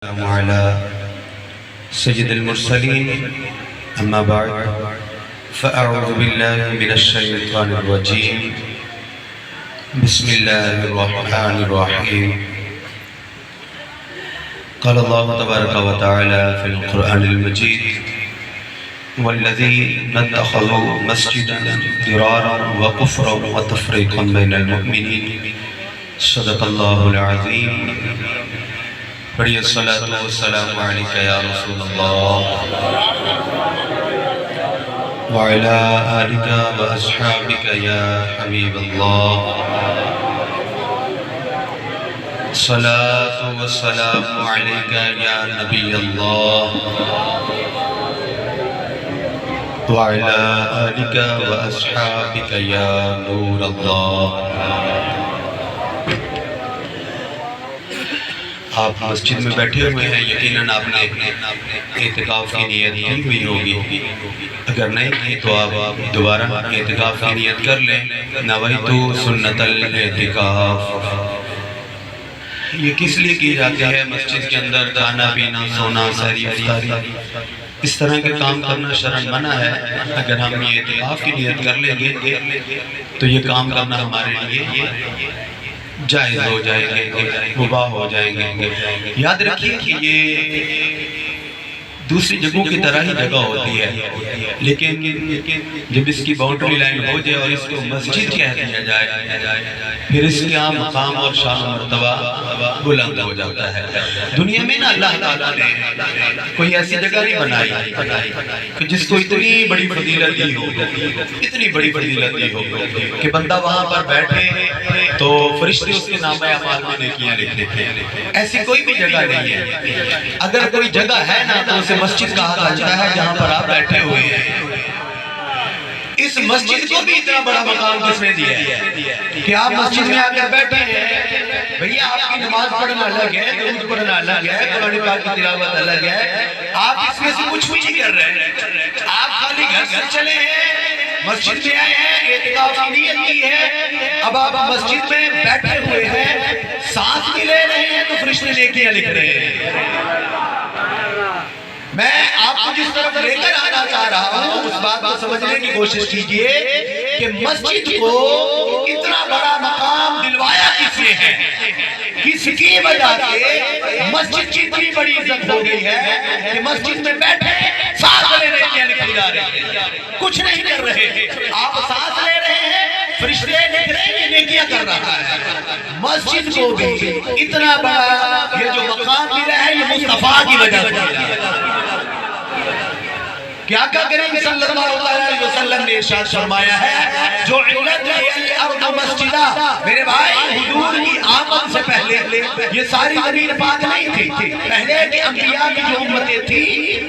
على سيد المرسلين أما بعد فأعوذ بالله من الشيطان الرجيم بسم الله الرحمن الرحيم قال الله تبارك وتعالى في القرآن المجيد والذين اتخذوا مسجدا ضرارا وكفرا وتفريقا بين المؤمنين صدق الله العظيم بڑی الصلاۃ والسلام علیک یا رسول اللہ وعلی آلک واصحابک یا حبیب اللہ صلاۃ والسلام علیک یا نبی اللہ وعلی آلک واصحابک یا نور اللہ۔ آپ مسجد میں بیٹھے ہوئے ہیں، یقیناً آپ نے اعتکاف کی نیت کی ہوئی ہوگی، اگر نہیں کی تو آپ دوبارہ اعتکاف کی نیت کر لیں۔ نویت سنت الاعتکاف، یہ کس لیے کی جاتی ہے؟ مسجد کے اندر کھانا پینا، سونا، سحری، افطاری، اس طرح کے کام کرنا شرعاً منع ہے۔ اگر ہم یہ اعتکاف کی نیت کر لیں گے تو یہ کام کرنا ہمارے لیے جائز ہو جائیں گے، مباح ہو جائیں گے۔ یاد رکھیے کہ یہ دوسری جگہوں کی طرح ہی جگہ ہوتی ہے، لیکن جب اس کی باؤنڈری لائن ہو جائے اور اس کو مسجد کہہ دیا جائے پھر اس کے عام مقام اور شان و مرتبہ بلند ہو جاتا ہے۔ دنیا میں نا اللہ تعالیٰ نے کوئی ایسی جگہ نہیں بنائی کہ جس کو اتنی بڑی فضیلت دی ہو، اتنی بڑی فضیلت دی ہو کہ بندہ وہاں پر بیٹھے تو فرشتے اس کے نامہ اعمال میں نیکیاں لکھتے تھے۔ ایسی کوئی بھی جگہ نہیں ہے۔ اگر کوئی جگہ ہے نا تو اسے مسجد کہا جاتا ہے جہاں پر آپ بیٹھے ہوئے ہیں۔ اس مسجد کو بھی اتنا بڑا مقام کس نے دیا ہے کہ آپ مسجد میں آ کر بیٹھے ہیں؟ بھئیہ آپ کی نماز پڑھنا الگ ہے، درود پڑھنا الگ ہے، قرآن پاک کی تلاوت الگ ہے، آپ اس میں سے کچھ بھی نہیں کر رہے ہیں۔ آپ خالی گھر سے چلے ہیں، مسجد میں آئے ہیں، اعتکاف کی نیت کی ہے، اب آپ مسجد میں بیٹھے ہوئے ہیں، سانس بھی لے رہے ہیں تو فرشتے نیکیاں لکھ رہے ہیں۔ میں آپ کو جس طرف لے کر آنا چاہ رہا ہوں اس بات کو سمجھنے کی کوشش کیجئے کہ مسجد کو اتنا بڑا مقام دلوایا کس نے ہے، کس کی وجہ سے مسجد کی اتنی بڑی عزت ہو گئی ہے کہ مسجد میں بیٹھے سانس لے رہے ہیں، لکھ رہے ہیں، کچھ نہیں کر رہے، آپ سانس لے رہے ہیں، فرشتے لکھ رہے ہیں، یہ نیکیاں کر رہا ہے۔ مسجد کو بھی اتنا بڑا یہ جو مقام ملا ہے یہ مصطفیٰ کی وجہ سے ملا ہے۔ کیا کریم صلی اللہ علیہ وسلم نے ارشاد فرمایا ہے جو علت الارض مسجدہ، میرے بھائی حضور کی آمد سے پہلے یہ ساری زمین پاک نہیں تھی، پہلے کے انبیاء کی جو امتیں تھی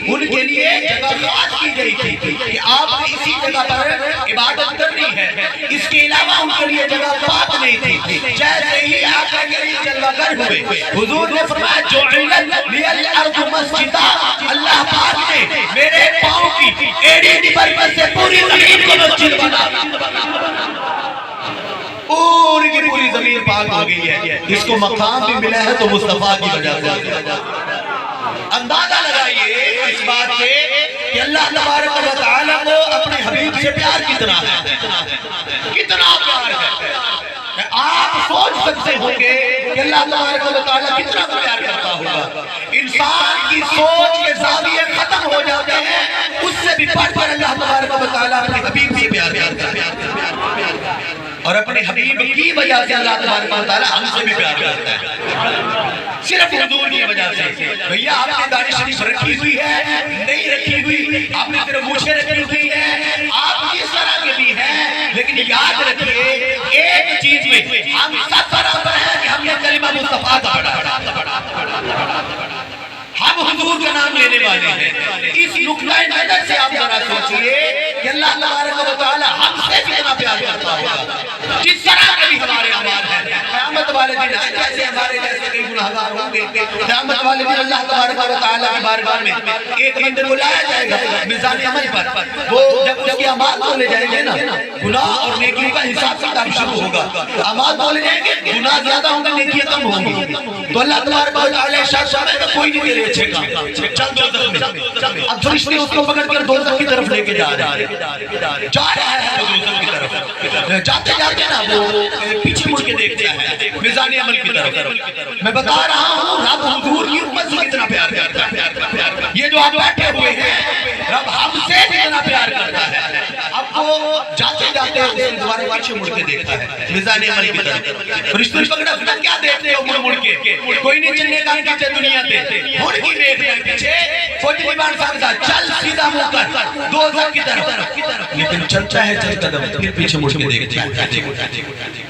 ان کے لیے جگہ خاص کی گئی تھی کہ آپ اسی جگہ پر عبادت کرنی ہے، اس کے علاوہ ان کے لیے جگہ پاک نہیں تھی۔ جیسے ہی آقا کریم جلوہ گر ہوئے حضور نے فرمایا جو علت الارض مسجدہ، اللہ پاک نے میرے پاؤں کی ایڑی دی برکت سے پوری زمین کو مسجد بنا، پوری کی پوری زمین پاک ہو گئی ہے۔ اس کو مقام بھی ملا ہے تو مصطفیٰ کی وجہ سے۔ اندازہ لگائیے اس بات سے کہ اللہ تبارک و تعالیٰ کو اپنے حبیب سے پیار کتنا ہے، کتنا پیار ہے۔ آپ سوچ سکتے ہوں گے کہ اللہ تبارک و تعالیٰ کتنا پیار کرتا ہوگا۔ انسان کی سوچ کے زاویے ختم ہو جاتے ہیں، اس سے بھی بڑھ کر اللہ تبارک و تعالیٰ اپنے حبیب سے پیار کرتا ہے، اور اپنے حبیب کی وجہ سے اللہ تبارک و تعالیٰ ہم سے بھی پیار کرتا ہے، صرف حضور کی وجہ سے۔ بھئیہ آپ نے داڑھی شریف رکھی ہوئی ہے، نہیں رکھی ہوئی، آپ نے صرف مونچھیں رکھی ہوئی ہے، آپ اس طرح کے بھی ہیں، لیکن یاد رکھیے ایک چیز میں ہم سب برابر ہیں کہ ہم نے کلمہ مصطفیٰ کا پڑھا، ہم حضور کا نام لینے والے ہیں۔ اس نقطۂ نظر سے آپ ذرا سوچئے کہ اللہ تبارک و تعالی ہم سے کتنا پیار کرتا ہوگا، جس طرح کے بھی ہمارے اعمال ہیں قیامت والے دن جیسے ہمارے جیسے کئی گناہگار ہوں گے، قیامت والے دن اللہ تبارک و تعالی کی بارگاہ میں ایک بندے کو لایا جائے گا میزان عمل پر، وہ جب اس کے اعمال تولے جائیں گے نا گناہ اور نیکیوں کا حساب کتاب شروع ہوگا، اعمال تولے جائیں گے گناہ زیادہ ہوں گے نیکیاں کم ہوں گی، تو اللہ تبارک و تعالی ارشاد فرمائے گا کوئی نہیں تیرے اچھے کام، چل دوزخ میں، اب فرشتے اس کو پکڑ کر دوزخ کی طرف لے کے جا رہا ہے دوزخ کی طرف، جاتے جاتے نا وہ پیچھے مڑ کے دیکھتا ہے میزان عمل کی طرف، میں بتا رہا ہوں رب حضور کی امت سے کتنا پیار کرتا ہے، یہ جو آپ بیٹھے ہوئے ہیں رب ہم سے کتنا پیار کرتا ہے، اب وہ جاتے جاتے دوبارہ پیچھے مڑ کے دیکھتا ہے میزان عمل کی طرف، فرشتے پکڑا کیا دیکھتے ہو مڑ کے، کوئی نہیں چلنے کا پیچھے دنیا پہ، مڑ کے دیکھ رہے پیچھے فوجی دیوان صاحب چل سیدھا منہ کر دوزخ کی طرف، لیکن چلتا ہے چل قدم پھر پیچھے مڑ کے دیکھتا ہے،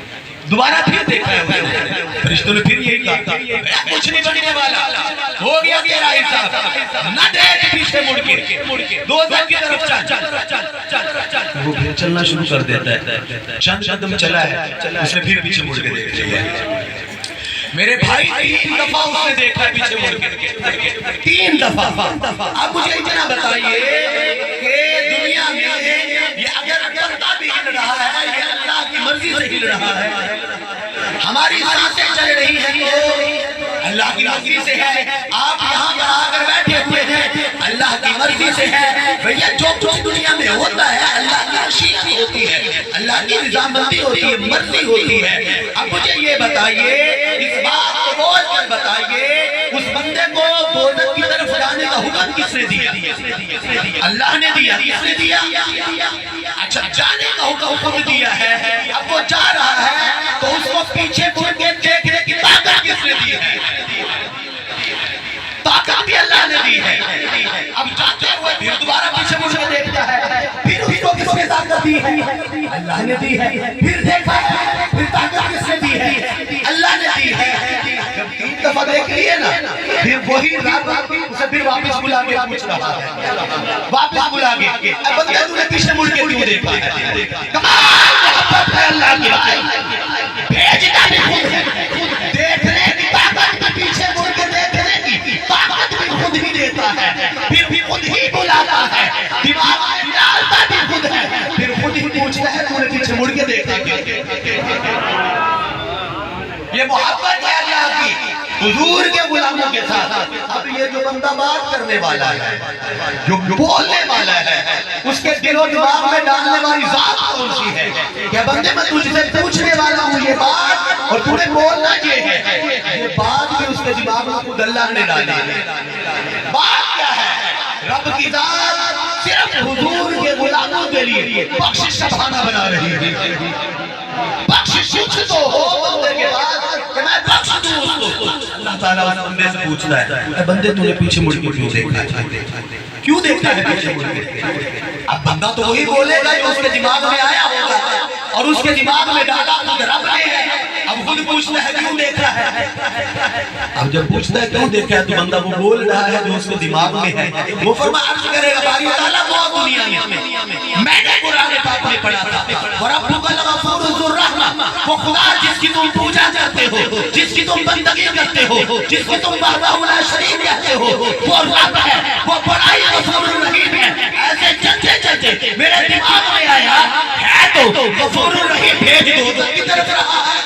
دوبارہ پھر دیکھا ہے فرشتوں نے پھر یہی کہا کچھ نہیں بننے والا، ہو گیا تیرا حساب، نہ دیکھ پیچھے مڑ کے دوزخ کی طرف چل، وہ پھر چلنا شروع کر دیتا ہے، چند قدم چلا ہے اس نے پھر پیچھے مڑ کے دیکھ لیا، میرے بھائی 3 دفعہ اس نے دیکھا ہے پیچھے مڑ کے، 3 دفعہ، اب مجھے اتنا بتائیے کہ دنیا میں یہ اگر بندہ بھی ہل رہا ہے یہ اللہ کی مرضی سے ہل رہا ہے، ہماری سانسیں چل رہی ہیں تو اللہ کی مرضی سے ہے، آپ یہاں پر آ کر بیٹھے ہوئے ہیں اللہ کی مرضی سے ہے، بھئیہ جو کچھ دنیا میں ہوتا ہے اللہ کی مشیت ہوتی ہے، اللہ کی رضامندی ہوتی ہے، مرضی ہوتی ہے، اب مجھے یہ بتائیے اس بات کو بول کر بتائیے اس بندے کو دوزخ کی طرف جانے کا حکم کس نے دیا؟ اللہ نے دیا، کس نے دیا؟ اچھا جانے کا حکم دیا ہے، اب وہ جا رہا ہے تو اس کو پیچھے مڑ کے دیکھنے کی طاقت کس نے دی ہے؟ طاقت بھی اللہ نے دی ہے، اب جاتے ہوئے پھر دوبارہ پیچھے مڑ کے دیکھتا ہے، پھر اس کو کس نے طاقت دی ہے؟ اللہ نے دی ہے، پھر دیکھا ہے پھر طاقت کس نے دی ہے؟ اللہ نے دی ہے، جب 3 دفعہ دیکھ لیے نا پھر وہی رب اسے پھر واپس بلا کے پوچھ رہا ہے، واپس بلا کے اے بندے تو نے پیچھے مڑ کے کیوں دیکھا ہے؟ کمال محبت ہے اللہ کی بھائی، بھیجنا بھی خود ہے، دیکھنے کی طاقت بھی پیچھے مڑ کے دیکھنے کی طاقت بھی خود ہی دیتا ہے، پھر بھی خود ہی بلاتا ہے، دماغ میں ڈالتا بھی خود ہے، پھر خود ہی پوچھتا ہے تو نے پیچھے مڑ کے دیکھا یہ محبت ہے اللہ کی حضور کے غلاموں کے ساتھ۔ اب یہ جو بندہ بات کرنے والا ہے جو بولنے والا ہے اس کے دل و دماغ میں ڈالنے والی ذات کون سی ہے؟ کہ بندے میں تجھ سے پوچھنے والا ہوں یہ بات اور تمہیں بولنا یہ ہے، یہ بات بھی اس کے دماغ میں خود اللہ نے ڈالی ہے۔ بات کیا ہے؟ رب کی ذات صرف حضور کے غلاموں کے لیے بخشش کا بہانہ بنا رہی ہے، بخشش کچھ تو ہو بندے کے بعد کہ میں بخش دوں اس کو۔ اللہ تعالیٰ اس بندے سے پوچھتا ہے اے بندے تو نے پیچھے مڑ کے کیوں دیکھا ہے؟ کیوں دیکھتا ہے پیچھے مڑ کے؟ اب بندہ تو وہی بولے گا جو اس کے دماغ میں آیا ہوگا اور اس کے دماغ میں ڈالا خود رب نے ہے، اب خود پوچھتا ہے کیوں دیکھا ہے؟ اب جب پوچھتا ہے کیوں دیکھا ہے تو بندہ وہ بول رہا ہے جو اس کے دماغ میں ہے، وہ فرمایا عرض کرے گا باری تعالیٰ بہت دنیا میں نے قرآن پاک میں پڑھا تھا وَرَبُّكَ الْغَفُورُ ذُو الرَّحْمَةِ، وہ خدا جس کی تم پوجا کرتے ہو، جس کی تم بندگی کرتے ہو، جس کی تم وحدہ لا شریک کہتے ہو، وہ رب ہے، وہ بڑا ہی غفور الرحیم ہے۔ ایسے چلتے چلتے میرے دماغ میں آیا ہے تو غفور الرحیم بھیج دو کی طرف رہا ہے،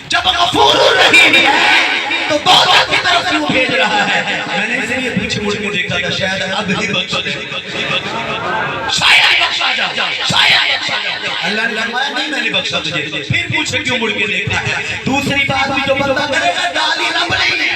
جب غفور الرحیم ہے تو دوزخ کی طرف کیوں بھیج رہا ہے؟ میں نے اسے یہ پیچھے مڑ کے دیکھا تھا شاید اب ہی بخشا دے، شاید بخشا جا، شاید بخشا جا۔ اللہ نے فرمایا نہیں میں نے بخشا تجھے، پھر پوچھے کیوں مڑ کے دیکھا ہے؟ دوسری بات بھی جو بندہ کرے گا گالی رب نہیں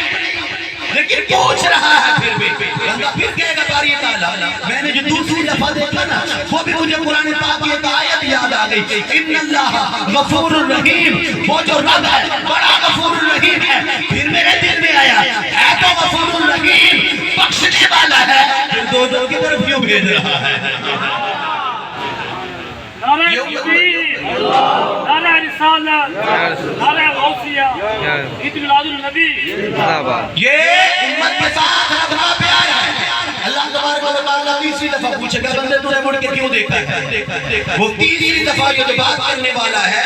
لیکن پوچھ رہا ہے، پھر بھی بندہ پھر کہے گا باری تعالیٰ میں نے جو دوسری دفعہ دیکھا نا وہ بھی مجھے قرآن پاک کی ایک آیت یاد آ گئی، ان اللہ غفور الرحیم، وہ جو رب ہے بڑا غفور الرحیم ہے۔ پھر میرے دل میں آیا ہے تو غفور الرحیم بخشنے والا ہے، پھر دوزخ کی طرف کیوں بھیج رہا ہے؟ نعرہ تکبیر، نعرہ رسالت، نعرہ غوثیہ، عید میلاد النبی۔ یہ امت کے ساتھ رب کا پیار ہے، اللہ تبارک تبارک و تعالیٰ تیسری دفعہ پوچھے گا بندے تو نے مڑ کے کیوں دیکھا ہے؟ وہ تیسری دفعہ یہ جو بات کرنے والا ہے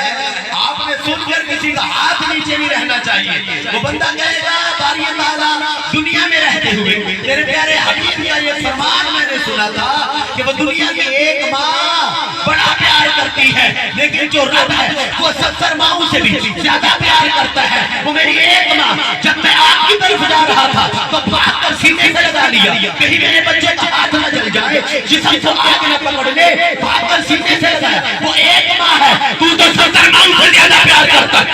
آپ نے سن کر کسی کا ہاتھ نیچے نہیں رہنا چاہیے. وہ بندہ کہے گا باری تعالیٰ دنیا میں رہتے ہوئے میرے پیارے حبیب کا یہ فرمان میں نے سنا تھا کہ وہ دنیا کی ایک ماں بڑا پیار کرتی ہے لیکن جو رب ہے وہ 70 ماؤں سے بھی زیادہ پیار کرتا ہے. وہ میری ایک ماں جب میں آپ کی طرف جا رہا تھا تو بھاگ کر سینے سے لگا لیا کہیں میرے بچے کا ہاتھ نہ جل جائے جسم کو آگ نہ پکڑ لے. بھاگ کر سینے سے لگایا. وہ ایک ماں ہے تو 70 ماؤں سے زیادہ پیار کرتا ہے.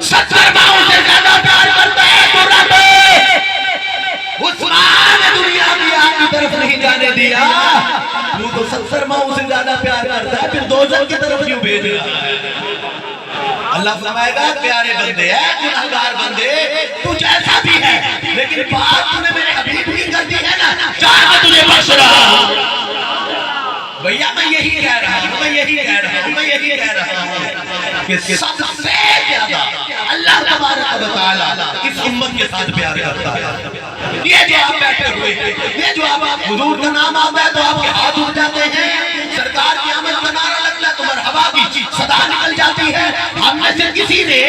70 ماؤں سے زیادہ پیار کرتا ہے تو رب اس ماں نے دنیا کی آگ کی طرف نہیں جانے دیا. تو 70 ماؤں سے زیادہ پیار کرتا ہے پھر دوزخ کی طرف کیوں بھیج رہا ہے؟ اللہ فرمائے گا پیارے بندے ہے گناہگار بندے تو جیسا بھی ہے لیکن بات تو نے میرے حبیب کی کر دی ہے نا چاہے میں تجھے بخش رہا ہوں. بھیا میں یہی کہہ رہا ہوں کہ سب سے زیادہ اللہ تبارک و تعالیٰ اس امت کے ساتھ پیار کرتا ہے. یہ جو آپ بیٹھے ہوئے ہیں یہ جو آپ حضور کا نام آتا ہے تو آپ کے ہاتھ اٹھ جاتے ہیں. سرکار کی آمد کا نعرہ لگتا ہے تو مرحبا کی صدا نکل جاتی ہے. ہم میں سے کسی نے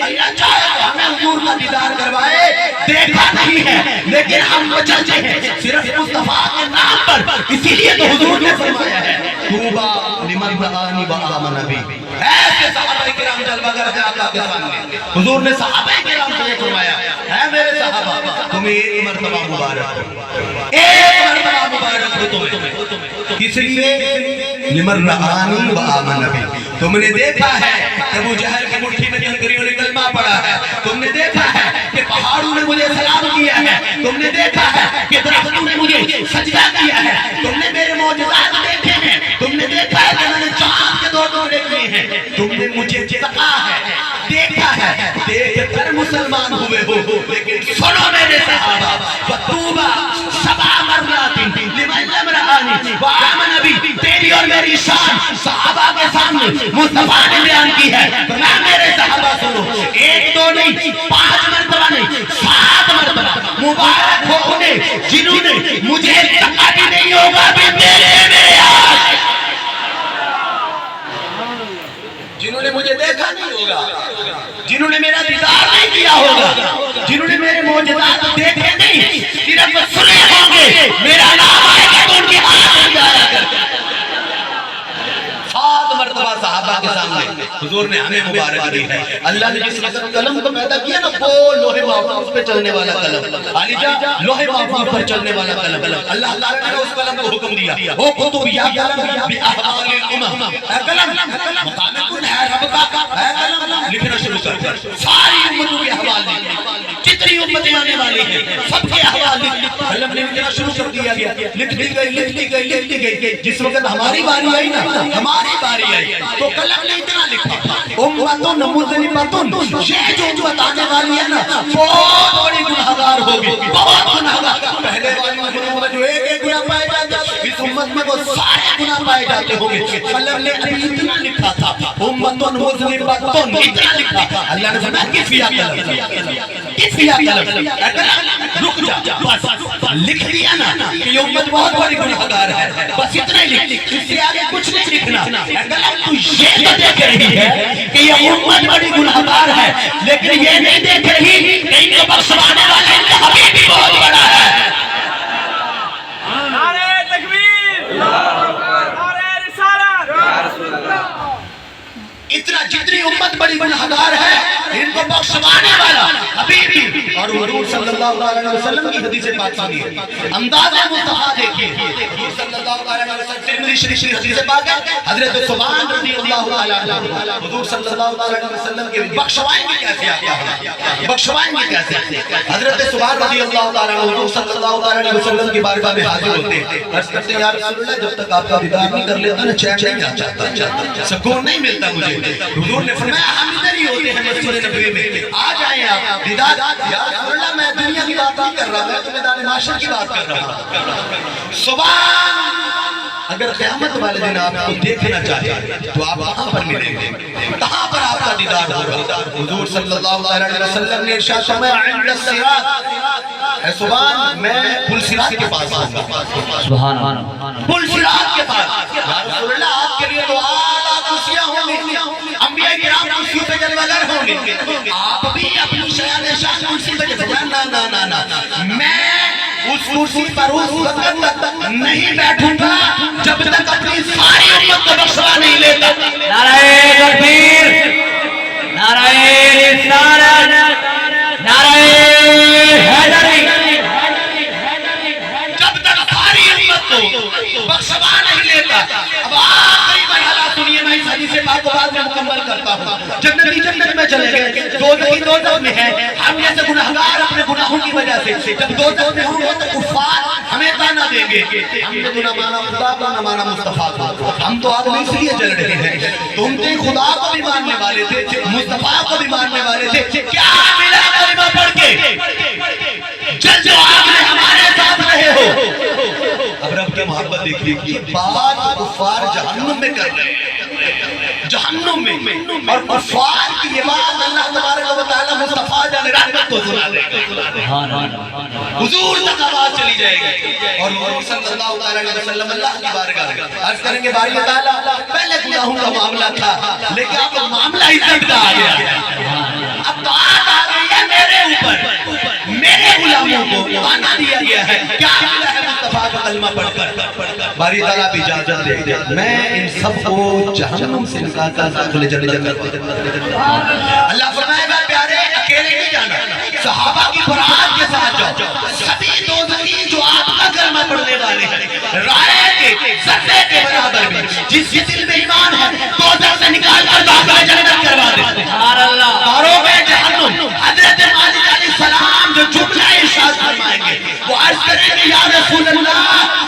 اللہ چاہے تو ہمیں حضور کا دیدار کروائے دیکھا نہیں ہے لیکن ہم چلتے ہیں صرف مصطفیٰ کے نام پر. اسی لیے تو حضور نے فرمایا ہے طوبیٰ لمن رآنی وآمن بی. ایسے صحابہ کرام جلوہ گر ہے اللہ کے سامنے. حضور نے صحابہ کرام سے یہ فرمایا ہے میرے صحابہ تمہیں ایک مرتبہ مبارک ہو, ایک مرتبہ مبارک ہو تمہیں. کس لیے؟ لمن رآنی وآمن بی. تم نے دیکھا ہے کہ ابو جہل کی مٹھی میں کنکریوں نے کلمہ پڑھا ہے. تم نے دیکھا ہے کہ پہاڑوں نے مجھے سلام کیا ہے. تم نے دیکھا ہے کہ درختوں نے مجھے سجدہ کیا ہے. تم نے میرے معجزات دیکھے ہیں. تم نے دیکھا ہے کہ میں نے چاند کے 2 ٹکڑے کیے ہیں. تم نے مجھے تکا ہے دیکھا ہے دیکھ کر مسلمان ہوئے ہو. لیکن سنو میرے صحابہ فطوبہ سبع مرات لمن لم رآنی وآمن بی. تیری اور میری شان صحابہ کے سامنے مصطفیٰ نے بیان کی ہے. میں میرے صحابہ سنو ایک دو نہیں 5 مرتبہ نہیں 7 مرتبہ مبارک ہو انہیں جنہوں نے مجھے تکا بھی نہیں ہوگا بھی میرے آج جنہوں نے مجھے دیکھا نہیں ہوگا جنہوں نے میرا دیدار نہیں کیا ہوگا جنہوں نے میرے معجزات دیکھے نہیں صرف سنے ہوں گے میرا نام آئے گا تو ان کی آنکھ نہیں آیا کرتے. 7 مرتبہ صحابہ کے سامنے حضور نے ہمیں مبارک دی ہے. اللہ نے جس وقت قلم کو پیدا کیا نا وہ لوح محفوظ پہ چلنے والا قلم علی جا لوح محفوظ پر چلنے والا قلم. اللہ تعالیٰ نے اس قلم کو حکم دیا وہ کتب یا قلم بأحوال الامم. اے قلم مقام کن ہے رب کا اے قلم لکھنا شروع کر. ساری امتوں کے احوال جتنی امتیں آنے والی ہیں سب کے احوال قلم نے لکھنا شروع کر دیا گیا. لکھتی گئی. جس وقت ہماری باری آئی نا ہماری باری آئی تو قلم نے اتنا لکھا امتun مذنبۃ. یہ جو امت آنے والی ہے نا بہت بڑی گناہگار ہوگی بہت گناہگار. پہلے والی امتوں میں جو ایک گناہ پائے جاتے اس امت میں وہ سارے گناہ پائے جاتے ہوں گے. قلم نے اتنا لکھا تھا امتun مذنبۃ اتنا لکھا. اللہ نے فرمایا کس یا قلم رک جا بس لکھ دیا نا کہ یہ امت بہت بڑی گناہگار ہے بس اتنا ہی لکھ. اس سے آگے کچھ نہیں لکھنا. قلم تو یہ تو دیکھ رہی ہے کہ یہ امت بڑی گناہگار ہے لیکن یہ نہیں دیکھ رہی کہ ان کو بخشوانے والا ان کا حبیب بھی بہت بڑا ہے. نعرہ تکبیر نعرہ رسالت. اتنا جتنی امت بڑی گناہگار ہے ان کو بخشوانے والا حبیب بھی. اور حضور صلی اللہ علیہ وسلم کی حدیث پاک سنیے انداز مصطفیٰ دیکھیے. حضور صلی اللہ علیہ وسلم ترمذی شریف حدیث پاک ہے حضرت ثوبان رضی اللہ تعالی عنہ حضور صلی اللہ علیہ وسلم کے بخشوائیں گے کیسے آپ بخشوائیں گے کیسے. حضرت ثوبان رضی اللہ تعالی عنہ حضور صلی اللہ علیہ وسلم کی بارگاہ میں حاضر ہوتے ہیں. عرض کرتے ہیں یا رسول اللہ جب تک آپ کا دیدار نہیں کر لیتا نا چین نہیں آتا سکون نہیں ملتا مجھے. حضور نے فرمایا ہم ادھر ہی ہوتے ہیں مسجد نبوی میں آ جائیں آپ دیدار. یا رسول اللہ میں دنیا کی بات نہیں کر رہا میں تو میدان معاشر کی بات کر رہا ہوں. سبحان اگر قیامت والے دن آپ کو دیکھنا چاہے تو آپ کہاں پر ملیں گے؟ کہاں پر آپ کا دیدار ہوگا؟ حضور صلی اللہ علیہ وسلم نے ارشاد فرمایا عند الصراط، اے سبحان میں پل صراط کے پاس آؤں گا، سبحان اللہ، پل صراط کے پاس۔ یا رسول اللہ آپ کے لیے تو اعلیٰ کرسیاں ہوں گی، انبیاء کرام کرسیوں پہ جلوہ گر ہوں گے، آپ بھی اپنی شان شان کرسی پہ جلوہ گر، نا میں اس کرسی پر اس وقت تک نہیں بیٹھوں گا جب تک اپنی ساری امت کو بخشوا نہیں لیتا۔ نعرہ تکبیر، نعرہ رسالت، نعرہ حیدری، جب تک ساری امت کو بخشوا نہیں لیتا۔ اب آخری مرحلہ سنیے، میں اس حدیث پاک کو بعد میں مکمل کرتا ہوں۔ جنتی جنت میں چلے گئے، دوزخی دوزخ میں ہے، ہم جیسے گناہگار اپنے گناہوں کی وجہ سے جب دوزخ میں ہوں گے تو کفار ہمیں تانا دیں گے، ہم نے تو نہ مانا خدا کو نہ مانا مصطفیٰ کو، ہم تو آدمی اس لیے جل رہے ہیں، تم تو خدا کو بھی ماننے والے تھے، مصطفیٰ کو بھی ماننے والے تھے، کیا ملا کلمہ پڑھ کے جل جو آپ نے ہمارے ساتھ رہے ہو۔ اب رب کی محبت دیکھیے، یہ بات کفار جہنم میں کر رہے ہیں، جہنم میں، اور کفار کی یہ بات اللہ تبارک و تعالی مصطفیٰ جان رحمت کو سنا دے گا، حضور تک آواز چلی جائے گی، اور حضور صلی اللہ علیہ وسلم اللہ کی بارگاہ میں عرض کریں گے باری تعالیٰ پہلے گناہوں کا معاملہ تھا لیکن اب معاملہ عزت کا آ گیا، اب بات آ گئی ہے میرے اوپر، میرے غلاموں کو آنا دیا گیا ہے، کیا ملا ہے مصطفیٰ کا کلمہ پڑھ کر؟ باری تعالیٰ بھی اجازت دے، میں ان سب کو جہنم سے نکال کر داخل جنت کرتا ہوں۔ اللہ فرمائے گا پیارے اکیلے نہیں جانا، صحابہ کی برات کے ساتھ جاؤ، سبھی دوزخی جو آپ کا کلمہ پڑھنے والے ہیں رائے کے ذرے کے برابر بھی جس کے دل میں ایمان ہے دوزخ سے نکال کر داخل جنت کروا دے۔ سبحان اللہ، داروغ جہنم حضرت مالک علیہ السلام جو جملہ ارشاد فرمائیں گے وہ عرض کریں گے یا رسول اللہ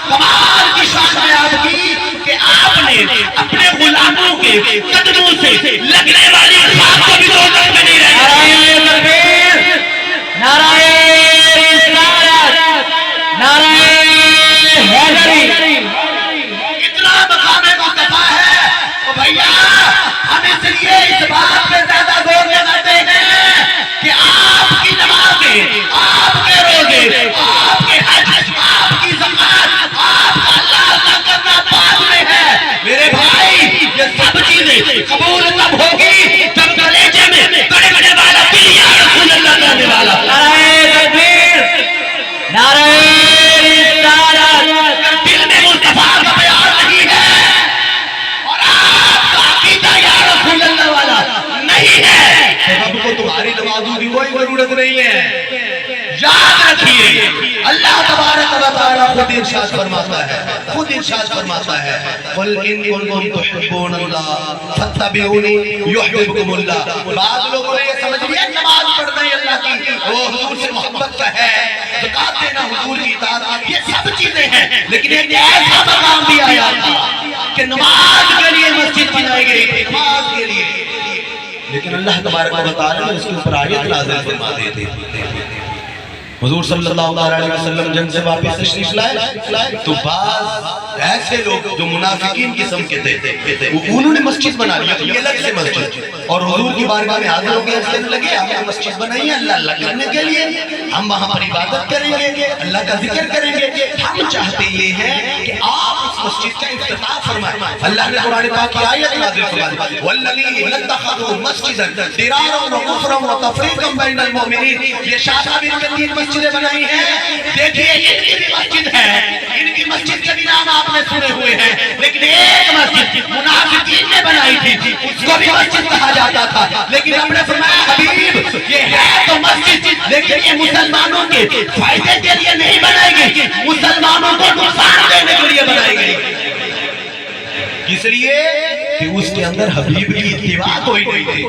کمال کی شان ہے آپ کی کہ آپ نے اپنے غلاموں کے قدموں سے لگنے والی خاک کو بھی دوزخ میں نہیں رہے۔ نعرہ تکبیر، نعرہ رسالت، نعرہ حیدری، اتنا مقام مصطفیٰ ہے او بھائیا، ہم اس لیے اس بات پہ زیادہ غور کرتے ہیں کہ آپ کی نمازیں، آپ کے روزے، آپ کے حج، آپ کی زکات، آپ کا اللہ اللہ کرنا بعد میں ہے۔ میرے بھائی یہ سب چیزیں قبول تب ہوگی جب کلیجے میں بڑے والا دل یا رسول اللہ کرنے والا۔ نعرہ تکبیر، نعرہ رسالت، دل میں مصطفیٰ کا پیار نہیں ہے اور آپ کا عقیدہ یا رسول اللہ والا نہیں ہے تو رب کو تمہاری نمازوں کی کوئی ضرورت نہیں ہے۔ یاد رکھیے اللہ تبارک و تعالی خود ارشاد فرماتا ہے، خود ارشاد فرماتا ہے قل ان کنتم تحبون اللہ فاتبعونی یحببکم اللہ۔ بعض لوگوں نے یہ سمجھ لیا نماز پڑھنا ہی اللہ کی وہ حضور سے محبت کا ہے، زکات دینا حضور کی اطاعت، یہ سب چیزیں ہیں، لیکن ایک ایسا مقام بھی آیا تھا کہ نماز کے لیے مسجد بنائی گئی تھی، نماز کے لیے، لیکن اللہ تبارک و تعالی نے اس کے اوپر آیت نازل فرما دی تھی۔ حضور صلی اللہ علیہ وسلم جنگ سے واپس تشریف لائے تو بعض ایسے لوگ جو منافقین قسم کے تھے انہوں نے مسجد بنا لیا، یہ الگ سے مسجد، اور حضور کی بارگاہ میں حاضر ہو کے عرض کرنے لگے ہم نے مسجد بنائی ہے اللہ اللہ کرنے کے لیے، ہم وہاں پر عبادت کریں گے، اللہ کا ذکر کریں گے، ہم چاہتے یہ ہیں کہ آپ اس مسجد کا افتتاح فرمائیں۔ اللہ نے قرآن پاک کی آیت نازل فرما دی والذین اتخذوا مسجدا ضرارا وکفرا وتفریقا بین المؤمنین، یہ شاہ صاحب ان کے تین مسجدیں بنائی ہیں، دیکھیے ان کی بھی مسجد ہے، ان کی مسجد کے بھی نام آپ نے سنے ہوئے ہیں، لیکن ایک مسجد منافقین نے بنائی تھی اس کو بھی مسجد کہا جاتا تھا، لیکن ہم نے فرمایا حبیب یہ ہے تو مسجد لیکن یہ مسلمانوں کے فائدے کے لیے نہیں بنائی گئی، مسلمانوں کو نقصان دینے کے لیے بنائی گئی، اس لیے کہ اس کے اندر حبیب کی اتباع کوئی نہیں تھی،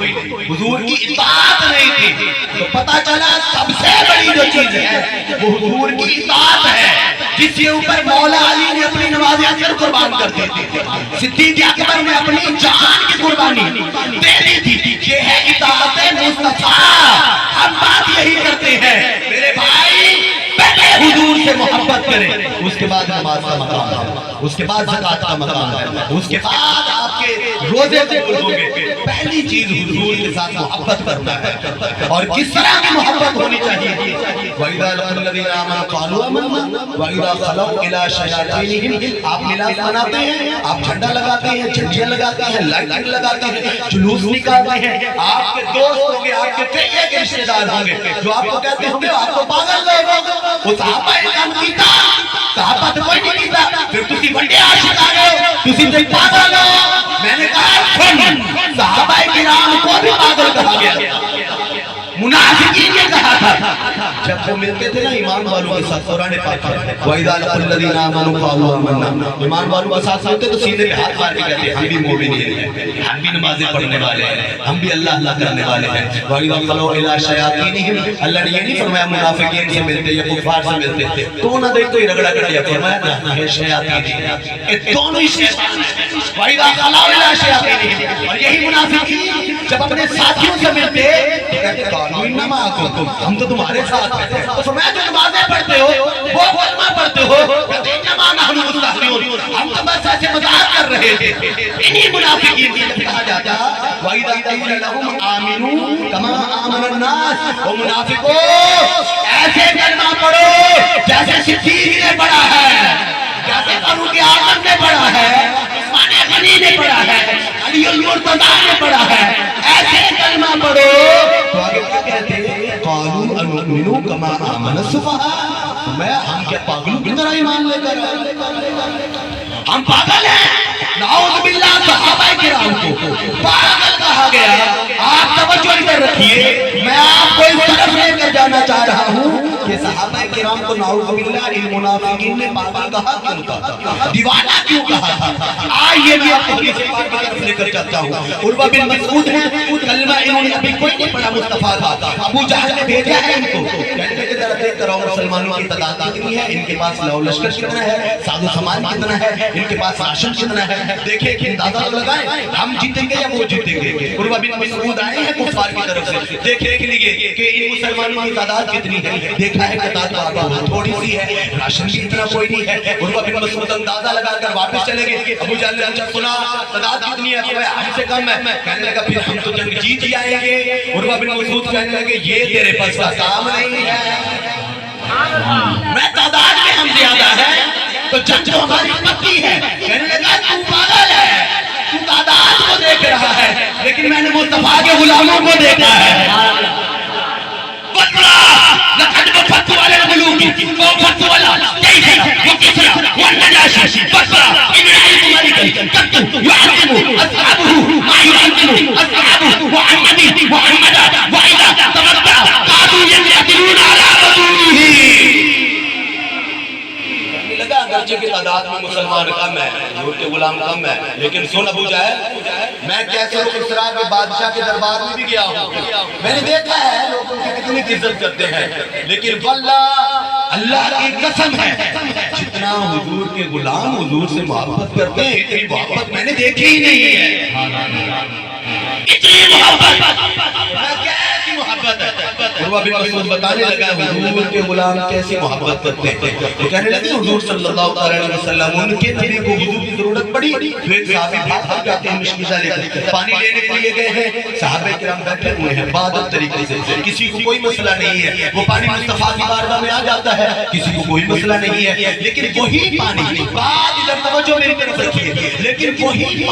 حضور کی اطاعت نہیں تھی، تو پتا چلا سب سے بڑی جو چیز ہے وہ حضور کی اطاعت ہے، جس کے اوپر مولا علی نے اپنی نماز اثر قربان کر دی تھی، صدیق اکبر نے اپنی جان کی قربانی دے دی تھی، یہ ہے اطاعت مصطفیٰ۔ ہم بات یہی کرتے ہیں میرے بھائی، پہلے حضور سے محبت کریں، اس کے بعد نماز کا مقام ہے، اس کے بعد زکوٰۃ کا مقام ہے، اس کے بعد آپ کے روزے قبول ہوں گے۔ پہلی چیز حضور کے ساتھ محبت کرنا ہے، اور کس طرح کی محبت ہونی چاہیے؟ وَإِذَا لَقُوا الَّذِينَ آمَنُوا قَالُوا آمَنَّا وَإِذَا خَلَوْا إِلَىٰ شَيَاطِينِهِمْ، آپ ملاپ مناتے ہیں، آپ جھنڈا لگاتے ہیں، جھنڈیاں لگاتے ہیں، لائٹنگ لگاتے ہیں، جلوس نکالتے ہیں، آپ کے دوست ہوں گے، آپ کے کئی ایک رشتے دار ہوں گے جو آپ کو کہتے ہوں گے آپ کو پاگل لوگ، وہ صحابہ کرام کیتا، صحابہ تو کوئی نہیں کیتا، پھر تسی بڑے عاشق آ گئے ہو، تسی تو پاگل ہو۔ میں نے کہا صحابہ کرام کو بھی پاگل کہا گیا، منافقین نے کہا تھا۔ جب وہ ملتے تھے نا ایمان والوں کے ساتھ، قرآن پاک ہے وَإِذَا لَقُوا الَّذِينَ آمَنُوا قَالُوا آمَنَّا، ایمان والوں کے ساتھ ہوتے تو سینے پہ ہاتھ مار کے کہتے ہیں ہم بھی مومنین ہیں، ہم بھی نمازیں پڑھنے والے ہیں، ہم بھی اللہ اللہ کرنے والے ہیں۔ وَإِذَا خَلَوْا إِلَىٰ شَيَاطِينِهِمْ، اللہ نے یہ نہیں فرمایا منافقین سے ملتے یا کفار سے ملتے، تو نہ دیکھ تو ہی رگڑا کر دیا، فرمایا نہ ہے شیاطین، یہ دونوں ہی شیطان ہیں۔ وَإِذَا خَلَوْا إِلَىٰ شَيَاطِينِهِمْ، اور یہی منافقین جب اپنے ساتھیوں سے ملتے تو کہتے ہم تو تمہارے ساتھ ہیں، تو فرمایا جو نمازیں پڑھتے ہو وہ کلمہ پڑھتے ہو، کہتے ہیں انما نحن مستہزئون، ہم تو بس ایسے مذاق کر رہے تھے۔ انہی منافقین سے کہا جاتا وَإِذَا قِيلَ لَهُمْ آمِنُوا كَمَا آمَنَ النَّاسُ، وہ منافقو ایسے کلمہ پڑھو جیسے صدیق نے پڑھا ہے، جیسے فاروق اعظم نے پڑھا ہے، عثمان غنی نے پڑھا ہے، علی المرتضیٰ نے پڑھا ہے، ایسے کلمہ پڑھو۔ تو آگے کیا کہتے ہیں؟ قَالُوا أَنُؤْمِنُ كَمَا آمَنَ السُّفَهَاءُ، میں ہم کیا پاگلوں کی طرح ایمان لے کر ہم پاگل ہیں؟ نعوذ باللہ، صحابہ کرام کو پاگل کہا گیا۔ آپ توجہ ادھر رکھیے، میں آپ کو اس طرف لے کر جانا چاہ رہا ہوں کہ صحابہ کرام کو نعوذ باللہ ان منافقین نے پاگل کہا کیوں تھا، دیوانہ کیوں کہا تھا؟ آئیے میں آپ کو حدیث پاک کی طرف لے کر چلتا ہوں۔ عروہ بن مسعود ہیں، کلمہ انہوں نے ابھی کوئی نہیں پڑھا مصطفیٰ تھا، ابو جہل نے بھیجا ہے ان کو، کہنے لگے ذرا دیکھ کر آؤ مسلمانوں کی تعداد کتنی ہے، ان کے پاس لو لشکر کتنا ہے، ساز و سامان کتنا ہے، ان کے پاس راشن کتنا ہے، دیکھیں کہ اندازہ لگائیں ہم جیتیں گے یا وہ جیتیں گے۔ عروہ بن مسعود آئے ہیں کفار کی طرف سے دیکھنے کے لیے کہ ان مسلمانوں کی تعداد کتنی ہے، دیکھا ہے کہ تعداد تھوڑی سی ہے، راشن بھی اتنا کوئی نہیں ہے۔ عروہ بن مسعود اندازہ لگا کر واپس چلے گئے، ابو جہل نے پوچھا سنا تعداد کتنی ہے، ہم سے کم ہے، کہنے لگا پھر ہم تو جنگ جیت ہی آئیں گے۔ عروہ بن مسعود کہنے لگے یہ تیرے پاس کا کام نہیں ہے، میں تعداد میں ہم زیادہ ہے تو جنگ تو ہماری پکی ہے۔ کہنے لگا تو پاگل ہے، تو تعداد کو دیکھ رہا ہے لیکن میں نے مصطفیٰ کے غلاموں کو دیکھا ہے۔ لقد وفدت على الملوك ووفدت على كيسر وكسرى والنجاشي بصرى إن رأيت ملكا قد يعظم أصحابه ما يعظم أصحابه محمد محمدا وإذا تمتع قالوا يقتلون على رسوله۔ لگا اگرچہ کی تعداد میں مسلمان کم ہے، حضور کے غلام کم ہے، لیکن سن ابو جہل میں کیسر و کسریٰ کے بادشاہ کے دربار میں بھی گیا ہوں، میں نے دیکھا ہے لوگ ان کی کتنی عزت کرتے ہیں، لیکن واللہ اللہ کی قسم ہے جتنا حضور کے غلام حضور سے محبت کرتے ہیں اتنی محبت میں نے دیکھی ہی نہیں ہے۔ اتنی محبت کیسی محبت ہے؟ عروہ بن مسعود بتانے لگا حضور کے غلام کیسی محبت کرتے ہیں، وہ کہنے لگے حضور صلی اللہ علیہ وسلم ان کے نبی کو وضو کی ضرورت پڑی تو ایک صحابی بھاگ کر جاتے ہیں مشکیزہ لے کر پانی لینے کے لیے گئے ہیں، صحابہ کرام بیٹھے ہوئے ہیں بادت طریقے سے، کسی کو کوئی مسئلہ نہیں ہے، وہ پانی مصطفیٰ کی بارگاہ میں آ جاتا ہے، کسی کو کوئی مسئلہ نہیں ہے، لیکن وہی پانی بات ادھر توجہ میری طرف رکھیے، لیکن وہی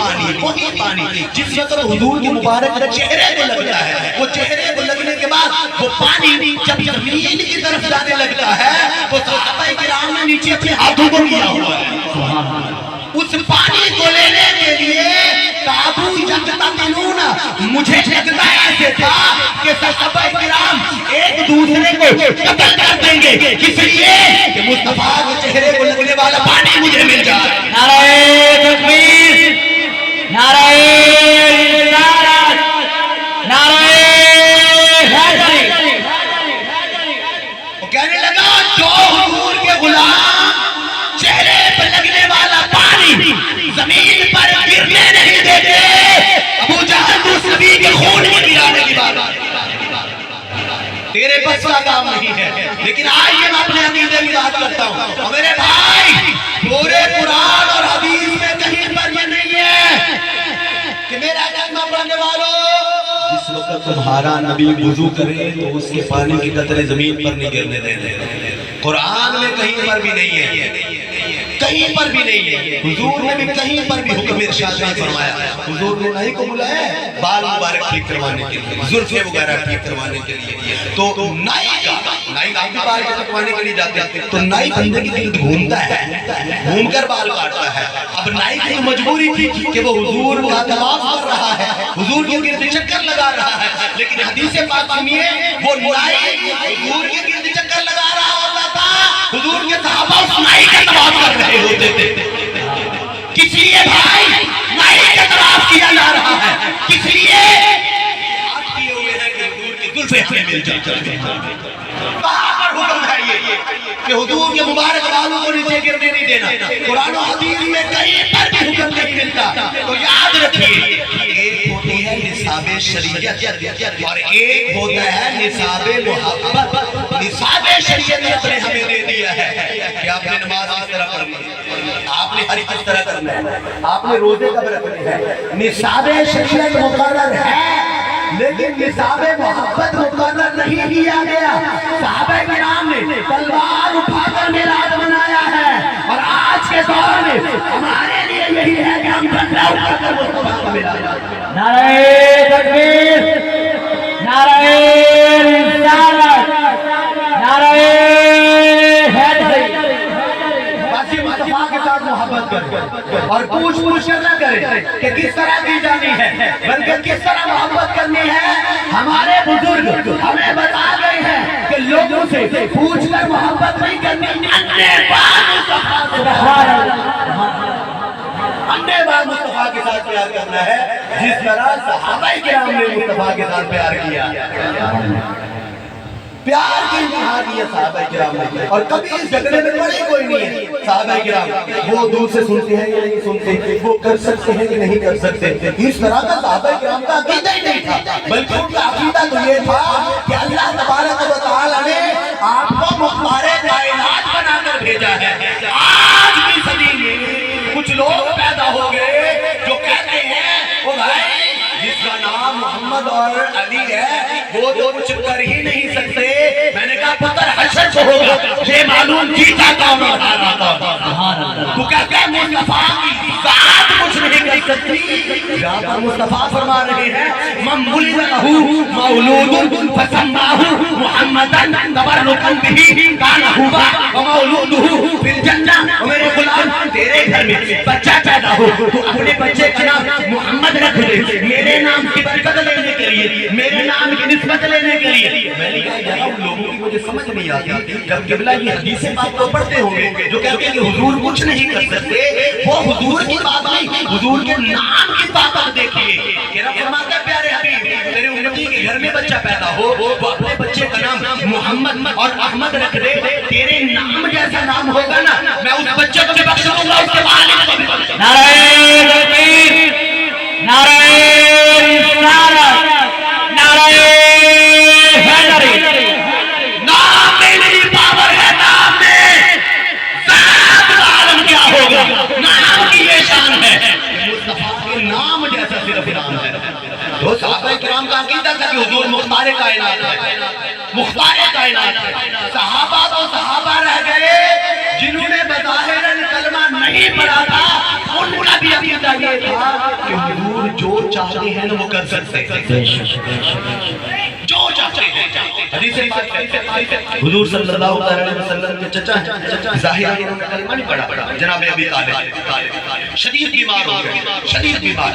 پانی جس وقت حضور کے مبارک چہرے کو لگتا ہے، وہ چہرے کو لگنے کے بعد وہ پانی جب زمین کی طرف جانے لگتا ہے وہ صحابہ کرام نے نیچے اپنے ہاتھوں کو کیا ہوا ہے، اس پانی کو لینے کے لیے قابو یقتتلون، مجھے لگتا ایسے تھا کہ صحابہ کرام ایک دوسرے کو قتل کر دیں گے اس لیے کہ مصطفیٰ کے چہرے کو لگنے والا پانی مجھے مل جائے۔ نعرہ تکبیر، نعرہ رسالت، نعرہ حیدری۔ وہ کہنے لگا جو حضور کے غلام چہرے پر لگنے والا پانی زمین پر گرنے نہیں دیتے، ابو جہل دوسری کے خون میں گرانے کی بات۔ تیرے بس کا کام نہیں ہے. لیکن آئیے میں اپنے عقیدے کی بات کرتا ہوں. اور میرے بھائی پورے قرآن اور حدیث میں کہیں پر یہ نہیں ہے کہ میرا کلمہ پڑھنے والوں جس وقت تمہارا نبی وضو کرے تو اس کے پانی کے قطرے زمین پر نہیں گرنے دینے. قرآن میں کہیں پر بھی نہیں ہے, کہیں پر بھی نہیں ہے. حضور نے بھی کہیں پر بھی حکم ارشاد نہیں فرمایا. حضور نے نہیں کو بلایا بال مبارک ٹھیک کروانے کے لیے, زلفیں وغیرہ ٹھیک کروانے کے لیے. تو نائی آپ بھی بال کٹوانے کے لیے جاتے ہیں تو نائی بندے کے گرد گھومتا ہے, گھوم کر بال کاٹتا ہے. اب نائی کی مجبوری تھی کہ وہ حضور کا طواف کر رہا ہے, حضور کے گرد چکر لگا رہا ہے. لیکن حدیث پاک سنیے, وہ نائی حضور کے گرد چکر لگا رہا ہوتا تھا, حضور کے صحابہ اس نائی کا طواف کر رہے ہوتے تھے. کس لیے بھائی نائی کا طواف کیا جا رہا ہے؟ کس لیے آپ کیے ہوئے ہیں کہ حضور کی زلفیں ہمیں مل جائیں. کہاں پر حکم ہے یہ کہ حضور کے مبارک بالوں کو نیچے گرنے نہیں دینا؟ قرآن و حدیث میں کہیں پر بھی حکم نہیں ملتا. تو یاد رکھیے, ایک ہوتی ہے نصاب شریعت اور ایک ہوتا ہے نصاب محبت. نصاب شریعت نے اپنے ہمیں دے دیا ہے کہ آپ نے نماز کس طرح پڑھنی ہے, آپ نے حج کس طرح کرنا ہے, آپ نے روزے کب رکھنے ہیں. نصاب شریعت مقرر ہے لیکن نصاب محبت مقرر نہیں کیا گیا. صحابہ کرام نے تلوار اٹھا کر میراث بنایا ہے, اور آج کے دور میں ہمارے لیے یہی ہے کہ ہم بندہ اٹھا کر مصطفیٰ کا میراث. نعرہ تکبیر, نعرہ رسالت, نعرہ حیدری. بس یہ مصطفیٰ کے ساتھ محبت کریں اور پوچھ کر نہ کریں کہ کس طرح کی جانی ہے, بلکہ کس طرح محبت کرنی ہے. ہمارے بزرگ ہمیں بتا گئے ہیں کہ لوگوں سے پوچھ کر محبت نہیں کرنی, اندھے بار مصطفیٰ کے ساتھ پیار کرنا ہے جس طرح صحابہ کرام نے مصطفیٰ کے ساتھ پیار کیا. پیار کی انتہا کی ہے صحابہ کرام نے, اور کبھی اس جھگڑے میں پڑے کوئی نہیں ہے. صحابہ کرام وہ دور سے سنتے ہیں یا نہیں سنتے, وہ کر سکتے ہیں کہ نہیں کر سکتے, اس طرح کا صحابہ کرام کا عقیدہ ہی نہیں تھا. بلکہ ان کا عقیدہ تو یہ تھا کہ اللہ تبارک و تعالیٰ نے آپ کو مختار کائنات بنا کر بھیجا ہے. آج کی صدی میں کچھ لوگ پیدا ہو گئے جو کہتے ہیں او بھائی جس کا نام محمد اور علی ہے وہ تو کچھ کر ہی نہیں سکتے. میں نے کہا پتر حشر کو ہوگا یہ معلوم جیتا کون اور ہارا کون. تو کہتے ہیں مصطفیٰ کی ذات کچھ نہیں کر سکتی. یہاں پر مصطفیٰ فرما رہے ہیں من ولد لہ مولود فسماہ محمدا تبرکا بہ کان ہوا ومولودہ فی الجنہ. میرے غلام تیرے گھر میں بچہ پیدا ہو تو اپنے بچے کا نام محمد رکھ دے, میرے نام کی برکت لینے کے لیے, میرے نام کی نسبت لینے کے لیے. میں نے کہا یہاں ان لوگوں کی مجھے سمجھ نہیں آتی جب قبلہ کی حدیثیں بات کو پڑھتے ہوں گے جو کہتے ہیں کہ حضور کچھ نہیں کر سکتے. وہ حضور کی بات نہیں, حضور کے نام کی طاقت دیکھیے. میرا فرماتا ہے پیارے حبیب تیرے امتی کے گھر میں بچہ پیدا ہو وہ اپنے بچے کا نام محمد اور احمد رکھ دے. تیرے نام جیسا نام ہوگا نا میں اس بچے کو بھی بخش دوں گا, اس کے والد کو بھی بخش دوں گا. نعرہ تکبیر, نعرہ رسالت, نعرہ حیدری. نام میں میری پاور ہے, نام میں ذات عالم کیا ہوگا, نام کی یہ شان ہے. مصطفیٰ کے نام جیسا صرف نام ہے. تو صحابہ کرام کا عقیدہ تھا کہ حضور مختار کائنات ہے, مختار کائنات ہے. صحابہ تو صحابہ رہ گئے جنہوں نے بظاہر کلمہ نہیں پڑھا تھا, ان کا بھی عقیدہ یہ تھا کہ حضور جو چاہتے ہیں وہ کر سکتے ہیں, جو چاہتے ہیں. حدیث پاک حضور صلی اللہ علیہ وسلم کے چچا ہیں, ظاہر انہوں نے کلمہ نہیں پڑھا, جناب ابی طالب شدید بیمار ہو گئے, شدید بیمار,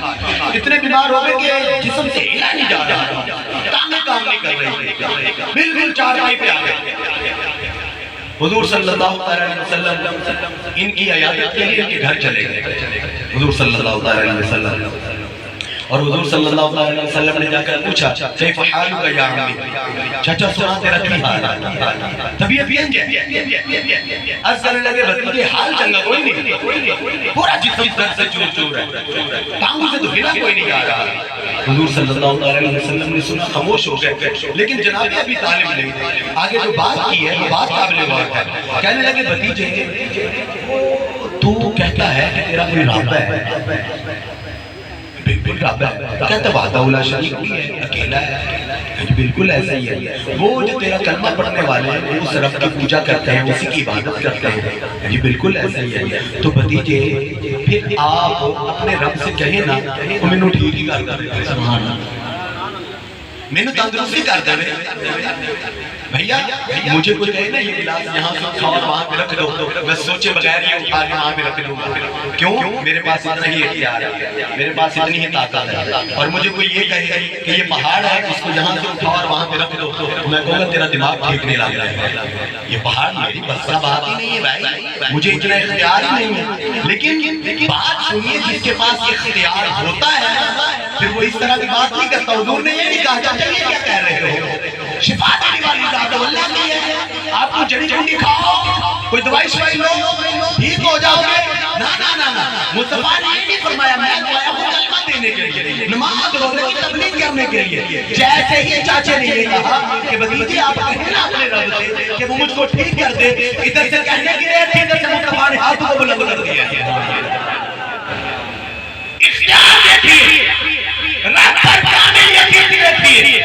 اتنے بیمار ہو گئے کہ جسم سے ہلا نہیں جا رہا, ٹانگیں کام نہیں کر رہی, بالکل چارپائی پہ آ گئے. حضور صلی اللہ علیہ وسلم ان کی عیادت کے لیے ان کے گھر چلے گئے. حضور صلی اللہ علیہ وسلم اور حضور صلی اللہ علیہ وسلم نے جا کر پوچھا کیف حالک یا عمی، چچا سنا تیرا کی حال ہے؟ طبیعت ینج ہے، عرض کرنے لگے بھتیجے حال چنگا کوئی نہیں، پورا جسم درد سے چور چور ہے، ٹانگوں سے تو ہلا کوئی نہیں آ رہا۔ حضور صلی اللہ علیہ وسلم نے سنا، خاموش ہو گئے، لیکن جناب ابی طالب نے آگے جو بات کی ہے وہ بات قابل غور ہے۔ کہنے لگے بھتیجے تو کہتا ہے کہ تیرا کوئی رابطہ ہے؟ بالکل رابطہ ہے۔ کہتا وحدہ لا شریک ہے، اکیلا ہے، بالکل ایسا ہی ہے۔ وہ جو تیرا کلمہ پڑھنے والے ہیں اس رب کی پوجا کرتے ہیں، اسی کی عبادت کرتے ہیں، یہ بالکل ایسا ہی ہے۔ تو بھتیجے پھر آپ اپنے رب سے کہیں نا تو میں نے ٹھیک ہی کر دے، سبحان اللہ، میں نے تندرستی کر دے بھیا، مجھے کوئی کہے نا یہ گلاس یہاں سے اٹھا اور وہاں پہ رکھ دو، میں سوچے بغیر یہ اٹھا کے وہاں پہ رکھ دوں گا، کیوں؟ میرے پاس اتنا ہی اختیار ہے، میرے پاس اتنی ہی طاقت ہے۔ اور مجھے کوئی یہ کہے کہ یہ پہاڑ ہے اس کو یہاں سے اٹھا اور وہاں پہ رکھ دو، میں کہوں گا تیرا دماغ ٹھیک نہیں لگ رہا ہے، یہ پہاڑ میری بس کا بات ہی نہیں ہے بھائی، مجھے اتنا اختیار ہی نہیں ہے۔ لیکن بات سنیے، جس کے پاس اختیار ہوتا ہے پھر وہ اس طرح کی بات نہیں کرتا۔ حضور نے یہ نہیں کہا چاچا یہ کیا کہہ رہے ہو، شفا دینے والی ذات اللہ کی ہے، آپ کو جڑی بوٹی کھاؤ، کوئی دوائی شوائی لو ٹھیک ہو جاؤ گے، نا نا نا نا، مصطفیٰ نے یہ نہیں فرمایا، میں آیا ہوں کلمہ دینے کے لیے، نماز روزے کی تبلیغ کرنے کے لیے۔ جیسے ہی چاچے نے یہ کہا کہ بھتیجے آپ کہیں نا اپنے رب سے کہ وہ مجھ کو ٹھیک کر دے، ادھر سے کہنے کی دیر تھی، ادھر سے مصطفیٰ نے ہاتھ کو بلند کر دیا۔ اختیار دیکھیے، رب پر کامل یقین دیکھیے،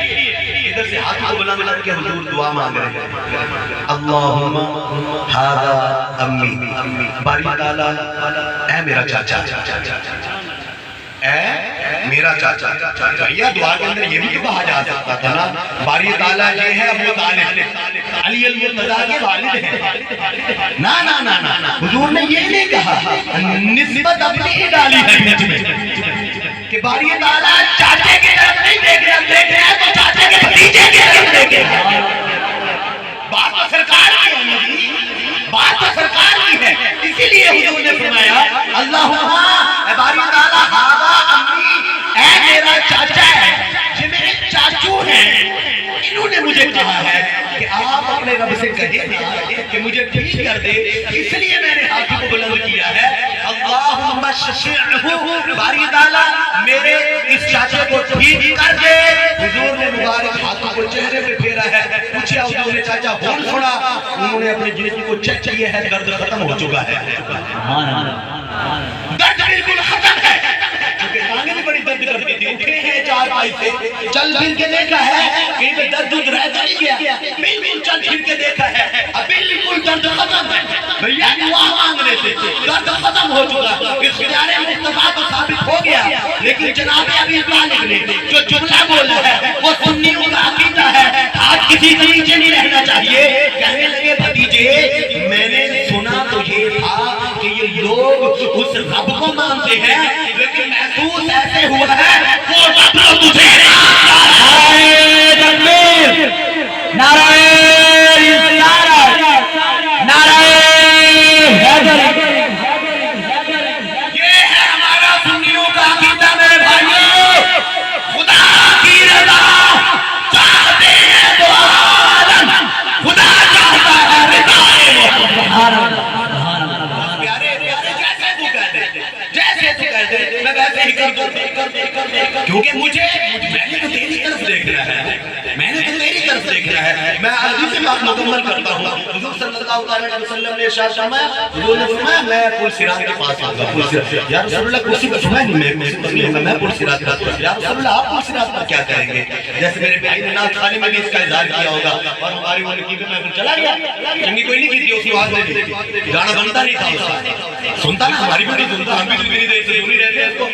ادھر سے ہاتھ کو بلند کر کے حضور دعا مانگ رہے ہیں، اللہم ھذا امی، باری تعالیٰ اے میرا چاچا، اے میرا چاچا۔ بھیا دعا کے اندر یہ بھی تو کہا جا سکتا تھا نا، باری تعالیٰ یہ ہے ابو طالب، علی المرتضیٰ کے والد ہیں، نا نا نا نا، حضور نے یہ نہیں کہا، نسبت اپنی ڈالی ہے بیچ میں کہ باری تعالیٰ چاچے کی طرف نہیں دیکھ رہا ہے تو چاچے کے بھتیجے کی طرف دیکھ رہا ہے۔ بات تو سرکار کی ہے نبی، بات تو سرکار کی ہے، اسی لیے حضور نے فرمایا اللہم اے باری تعالیٰ ھذا امی، اے میرا چاچا ہے، یہ میرے چاچو ہیں، انہوں نے مجھے کہا ہے کہ آپ اپنے رب سے کہے نا کہ مجھے ٹھیک کر دے، اس لیے میں نے ہاتھ کو بلند کیا ہے، اللہم شفیعہ، باری تعالیٰ میرے اس چاچے کو ٹھیک کر دے۔ حضور نے مبارک ہاتھوں کو چہرے پہ پھیرا ہے، پوچھا حضور نے چاچا ہون سنا، انہوں نے اپنے جسم کو چیک کیا ہے، درد ختم ہو چکا ہے، درد بالکل ختم ہے، کیونکہ ٹانگیں بھی بڑی درد کرتی تھی، اٹھے ہیں چار پائی سے، چل پھر کے دیکھا ہے کہیں پہ درد دودھ رہتا نہیں گیا، بالکل چل پھر کے دیکھا ہے، اب بالکل درد ختم ہے، بھیا دعا مانگنے سے درد ختم ہو چکا، اختیار مصطفیٰ تو ثابت ہو گیا، لیکن جناب ابی طالب نے جو جملہ بولا ہے وہ سنیوں کا عقیدہ ہے، آج کسی کے نیچے نہیں رہنا چاہیے۔ کہنے لگے بھتیجے میں نے سنا تو یہ تھا کہ یہ لوگ اس رب کو مانتے ہیں، لیکن محسوس ایسے ہوا ہے وہ رب کو تجھے نعرہ تکبیر، نعرہ رسالت، نعرہ حیدر۔ یہ ہے ہمارا سنیوں کا عقیدہ میرے بھائیوں، خدا کی رضا چاہتے ہیں تو عالم، خدا چاہتا ہے رضا محمد۔ پیارے پیارے جیسے تو کہہ دے، جیسے تو کہہ دے، میں ویسے ہی کر دوں، کیونکہ میں نے تو تیری طرف دیکھنا ہے، میں نے تو تیری طرف دیکھنا ہے، میں حدیث بات مکمل کرتا ہوں۔ حضور صلی اللہ علیہ وسلم نے ارشاد فرمایا، حضور نے فرمایا میں پل صراط کے پاس آؤں گا، پل صراط، یا رسول اللہ کرسی پر سنا نہیں، میں پل صراط پر، یا رسول اللہ آپ پل صراط پر کیا کہیں گے؟ جیسے میرے بھائی نے نعت خانی میں بھی اس کا اظہار کیا ہوگا، اور ہماری وہ لکی میں پھر چلا گیا، چنگی کوئی نہیں کی تھی اس کی آواز میں بھی، گانا بنتا نہیں تھا اس کا، سنتا نا ہماری بھی نہیں سنتا، ہم بھی نہیں دے سے نہیں رہتے اس کو۔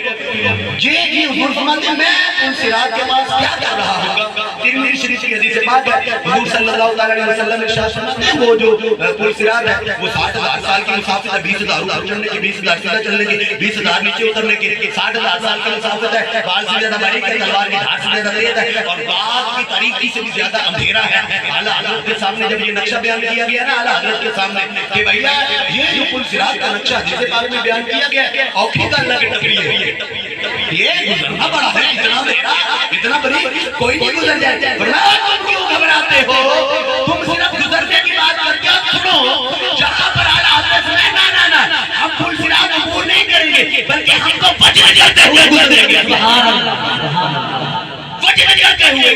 یہ حضور فرماتے ہیں میں پل صراط کے پاس کیا کر رہا ہوگا، ترمذی شریف کی حدیث پاک ہے، حضور صلی صلی اللہ علیہ وسلم ارشاد فرماتے ہیں وہ جو پل صراط ہے وہ 60,000 سال کی مسافت ہے، 20,000 اوپر چڑھنے کی، 20,000 سیدھا چلنے کی، 20,000 نیچے اترنے کی، 60,000 سال کی مسافت ہے، بال سے زیادہ باریک ہے، تلوار کی دھار سے زیادہ تیز ہے، اور بات کی تاریکی سے بھی زیادہ اندھیرا ہے۔ اعلیٰ حضرت کے سامنے جب یہ نقشہ بیان کیا گیا نا اعلیٰ حضرت کے سامنے کہ بھیا یہ جو پل صراط کا نقشہ جسے بارے میں بیان کیا گیا ہے اوکھی کا اللہ کے ٹکری ہے، یہ گزرنا بڑا ہے، اتنا بڑا اتنا بڑی کوئی نہیں گزر جائے، فرمایا تم کیوں گھبراتے ہو، تم صرف گزرنے کی بات کر کے سنو، جہاں پر اعلیٰ حضرت میں نا ہم پل صراط عبور نہیں کریں گے بلکہ ہم کو وجہ کرتے ہوئے گزریں گے، سبحان اللہ، وجہ کرتے ہوئے،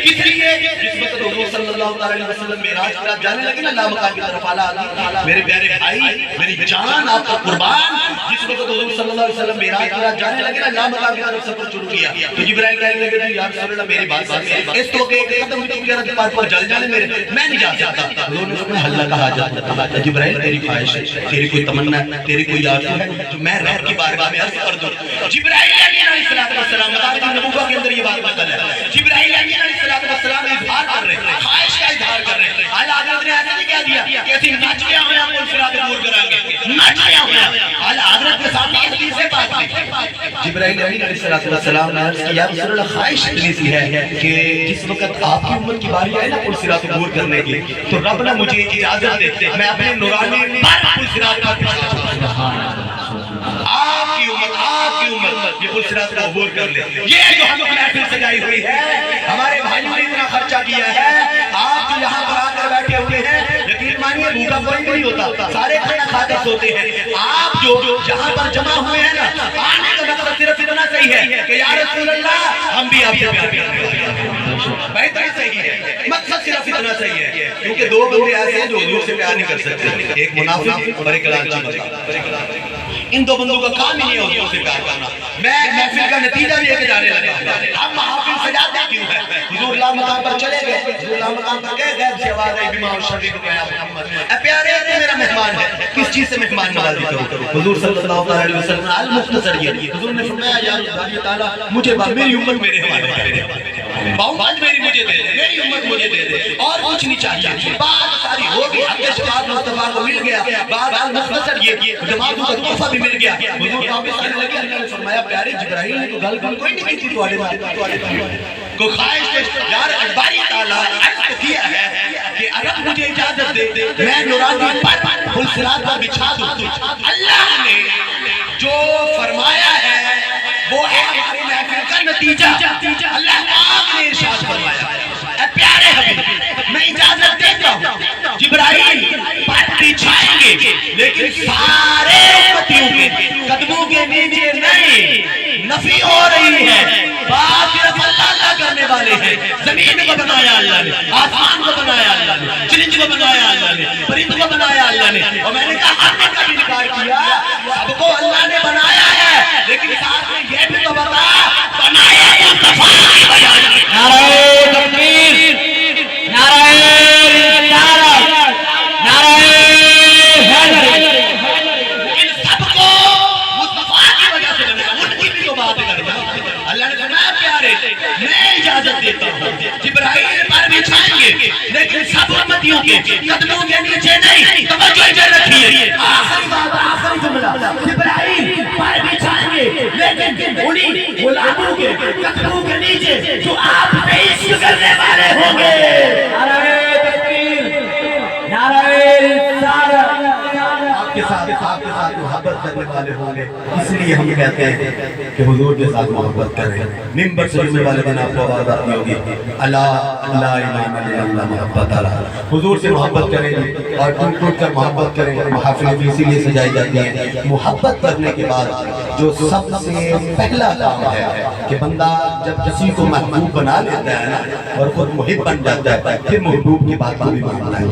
کس لیے جس وقت حضور صلی اللہ علیہ وسلم معراج کی رات جانے لگے نا لامکان کی طرف اعلیٰ حضرت میرے پیارے بھائی میری جان آپ کا قربان، جس وقت حضور صلی اللہ علیہ وسلم معراج کی رات جانے لگے نا لامکان کی طرف سفر شروع کیا تو جبرائیل کہنے لگے یا رسول اللہ میری بات سن، اس تو کہ قدم بھی تم کے پاس پر جل جانے میرے میں نہیں جا سکتا، حضور نے فرمایا اللہ کا حاجت ہے، جبرائیل تیری خواہش ہے، تیری کوئی تمنا ہے، تیری کوئی آرزو ہے تو میں رب کی بارگاہ میں عرض کر دوں، جبرائیل علیہ السلام مدارج النبوہ کے اندر یہ بات نقل ہے، جبرائیل علیہ السلام اظہار کر رہے ہیں، خواہش کا اظہار کر رہے ہیں، اعلیٰ حضرت نے ایسا نہیں کہہ دیا کہ ایسی نچ گیا ہویا پل صراط عبور کریں گے، نچ گیا ہویا، اعلیٰ حضرت کے سامنے اس چیز سے بات نہیں، جبرائیل علیہ السلام نے عرض کیا رسول اللہ خواہش اتنی سی ہے کہ جس وقت آپ کی امت کی باری آئے نا پل صراط عبور کرنے کی تو رب نے مجھے اجازت دے میں اپنے نورانی پر پل صراط کا آپ کی امت یہ پل صراط کا عبور کر لے، یہ جو ہم محفل سجائی ہوئی ہے ہمارے بھائیوں نے اتنا خرچہ کیا ہے، آپ جو یہاں پر آ کر بیٹھے ہوئے ہیں یقین مانیے بھوکا کوئی نہیں ہوتا، سارے کھانا کھاتے سوتے ہیں، آپ جو جہاں پر جمع ہوئے ہیں نا آنے کا مقصد صرف اتنا صحیح ہے کہ یا رسول اللہ ہم بھی آپ سے پیار کرتے ہیں، بہتر صحیح ہے، مقصد صرف اتنا صحیح ہے، کیونکہ دو بندے ایسے ہیں جو حضور سے پیار نہیں کر سکتے، ایک منافق اور ایک لالچی بندہ، ان دو بندوں کا کام ہی نہیں ہے حضور سے پیار کرنا، میں محفل کا نتیجہ لے کے جانے لگا، ہم محافل سجاتے کیوں ہیں، حضور اللہ مقام پر چلے گئے، حضور اللہ مقام پر گئے غیب سے آواز آئی بیمار شریف کو کہا محمد اے پیارے تو میرا مہمان ہے، کس چیز سے مہمان نوازی کروں، حضور صلی اللہ علیہ وسلم المختصر یہ حضور نے فرمایا یا اللہ تعالیٰ مجھے میری امت میرے حوالے کرے، باؤں میری مجھے دے دے، میری امت مجھے دے دے، اور کچھ نہیں چاہیے، بات ساری ہو گئی، حق شفاعت مصطفیٰ کو مل گیا، بات المختصر یہ جماعتوں کا تحفہ بھی مل گیا، حضور واپس آنے لگے، اللہ نے فرمایا پیارے جبرائیل نے تو گل کوئی نہیں کی تھی تواڈے کو خواہش ہے یار باری تعالیٰ عرض کیا ہے کہ اگر مجھے اجازت دے میں نورانی پر پل صراط پر بچھا دوں، اللہ نے جو فرمایا ہے وہ ہے ہماری محفل کا نتیجہ، اللہ پاک نے ارشاد فرمایا اے پیارے حبیب میں اجازت دیتا ہوں جبرائیل پر بچھائیں گے لیکن سارے امتیوں کے قدموں کے نیچے نہیں، نفی ہو رہی ہے، بات صرف اللہ کرنے والے ہیں، زمین کو بنایا اللہ نے، آسمان کو بنایا اللہ نے، چرند کو بنایا اللہ نے، پرند کو بنایا اللہ نے، اور میں نے کہا ہم نے کبھی انکار کیا، سب کو اللہ نے بنایا ہے لیکن ساتھ میں یہ بھی تو بتا بنایا مصطفیٰ کی وجہ سے، نعرہ تکبیر، نعرہ رسالت، نعرہ حیدر، ان سب کو مصطفیٰ کی وجہ سے بنایا، ان کی بھی تو بات کرنا، اللہ نے فرمایا پیارے میں اجازت دیتا ہوں جبرائیل پر بچھائیں گے لیکن سب امتیوں کے قدموں کے نیچے نہیں، توجہ ادھر رکھیے، آخری بات آخری جملہ، جبرائیل پر بچھائیں گے لیکن انہیں غلاموں کے قدموں کے نیچے جو آپ پہ عشق کرنے والے ہوں گے، نعرہ تکبیر، نعرہ رسالت، آپ کے ساتھ محبت کرنے والے ہوں گے، اس لیے ہم کہتے ہیں کہ حضور کے ساتھ محبت کریں، ممبر سے جمعے والے دن آپ کو آواز آتی ہوگی اللہ لا الہ الا اللہ محبت اللہ، حضور سے محبت کریں اور ٹوٹ ٹوٹ کر محبت کریں، محافل بھی اسی لیے سجائی جاتی ہے، محبت کرنے کے بعد جو سب سے پہلا کام ہے کہ بندہ جب کسی کو محبوب بنا لیتا ہے نا اور خود محب بن جاتا ہے پھر محبوب کی بات کو بھی مانتا ہے،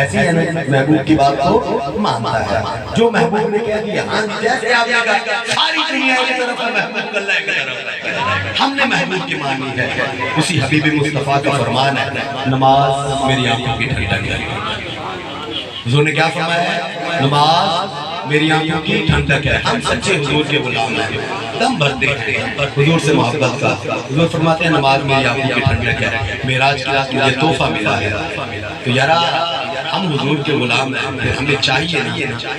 ایسی ہے نا محبوب کی بات کو مانتا ہے، جو محبوب نے کہہ دیا ہاں جیسے آپ نے کہا ساری دنیا کی طرف ہے محبوب اللہ کی طرف، ہم نے محبوب کی مانی ہے، اسی حبیب مصطفیٰ کا فرمان ہے نماز میری آنکھوں کی ٹھنڈک ہے، حضور نے کیا فرمایا ہے نماز میری آنکھوں کی ٹھنڈک ہے. ہم سچے حضور کے غلام ہیں, دم بھرتے ہیں حضور سے محبت کا. حضور فرماتے ہیں نماز میری آنکھوں کی ٹھنڈک ہے, معراج کی رات مجھے تحفہ ملا ہے. تو یارا ہم حضور کے غلام ہیں, پھر ہمیں چاہیے نا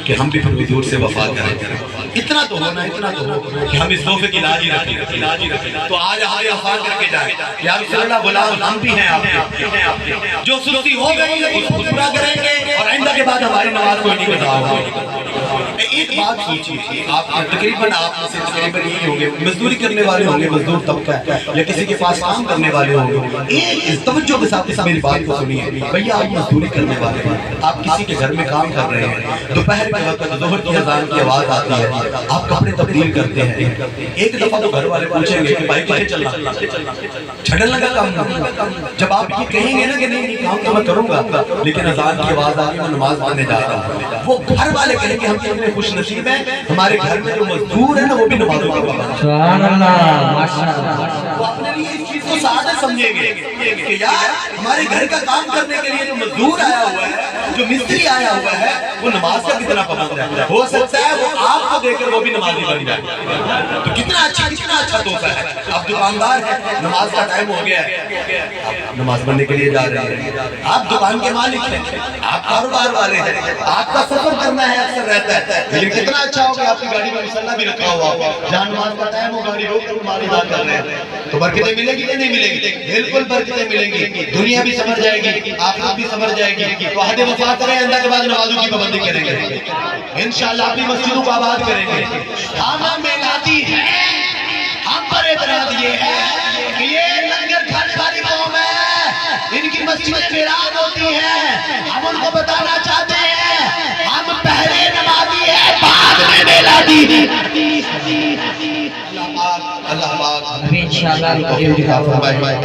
کہ ہم بھی پھر حضور سے وفا کریں. اتنا تو ہونا, اتنا تو ہو کہ ہم اس تحفے کی لاج ہی رکھیں. تو آج ہمیں وفا کر کے جائیں یا رسول اللہ غلام ہم بھی ہیں آپ کے. جو سستی ہو گئی اس کو پورا کریں گے اور آئندہ کے بعد ہماری نماز کوئی نہیں بتا ہوگا. ایک بات سوچیے, آپ تقریباً یہی ہوں گے, مزدوری کرنے والے ہوں گے, مزدور طبقہ ہے یا کسی کے پاس کام کرنے والے ہوں گے. ایک توجہ کے ساتھ میری بات کو سنیے بھیا, آپ مزدوری کرنے والے ہیں, آپ کسی کے گھر میں کام کر رہے ہیں, دوپہر کے وقت ظہر کی اذان کی آواز آتی ہے, آپ کپڑے تبدیل کرتے ہیں. ایک دفعہ تو گھر والے پوچھیں گے کہ بھائی کیسے چل رہا, چھڑن لگا کام. جب آپ یہ کہیں گے نا کہ نہیں کام تو میں کروں گا لیکن اذان کی آواز آ رہی ہے, میں نماز پڑھنے جا رہا ہوں, وہ گھر والے کہیں گے ہم کتنے خوش نصیب ہیں, ہمارے گھر میں جو مزدور ہے نا وہ بھی نماز پڑھنے والا ہے. سبحان اللہ, ماشاءاللہ. وہ اپنے لیے اس چیز کو سعادت سمجھیں گے کہ یار ہمارے گھر کا کام کرنے کے لیے جو مزدور آیا ہوا ہے, جو مستری آیا ہوا ہے, وہ نماز کا کتنا پابند ہے. ہو سکتا ہے وہ آپ کو دیکھ کر وہ بھی نمازی بن جائے. تو کتنا اچھا تحفہ ہے. آپ دکاندار ہیں, نماز کا ٹائم ہو گیا ہے, آپ نماز پڑھنے کے لیے جا رہے ہیں. آپ دکان کے مالک ہیں, آپ کاروبار والے ہیں, آپ کا سفر کرنا ہے اکثر رہتا ہے, لیکن کتنا اچھا ہوگا آپ کی گاڑی میں مصلی بھی رکھا ہوا ہو, جہاں نماز کا ٹائم ہو گاڑی روک کر نماز ادا کر رہے ہیں. تو برکتیں ملے گی کہ نہیں ملے گی؟ بالکل برکتیں ملیں گی. دنیا بھی سمجھ جائے گی, آخرت بھی سمجھ جائے گی. تو عہد وفا کریں, اللہ کے بعد نمازوں کی پابندی کریں گے, انشاءاللہ اپنی مسجدوں کو آباد کریں گے. ہم میلادی ہیں, ہم پر اعتراض یہ ہے کہ یہ لنگر کھانے والی قوم ہے, ان کی مسجدیں ویران ہوتی ہیں. ہم ان کو بتانا چاہتے ہیں ہم پہلے نمازی ہیں, بعد میں میلادی. اللہ پاک انشاءاللہ فرمائے.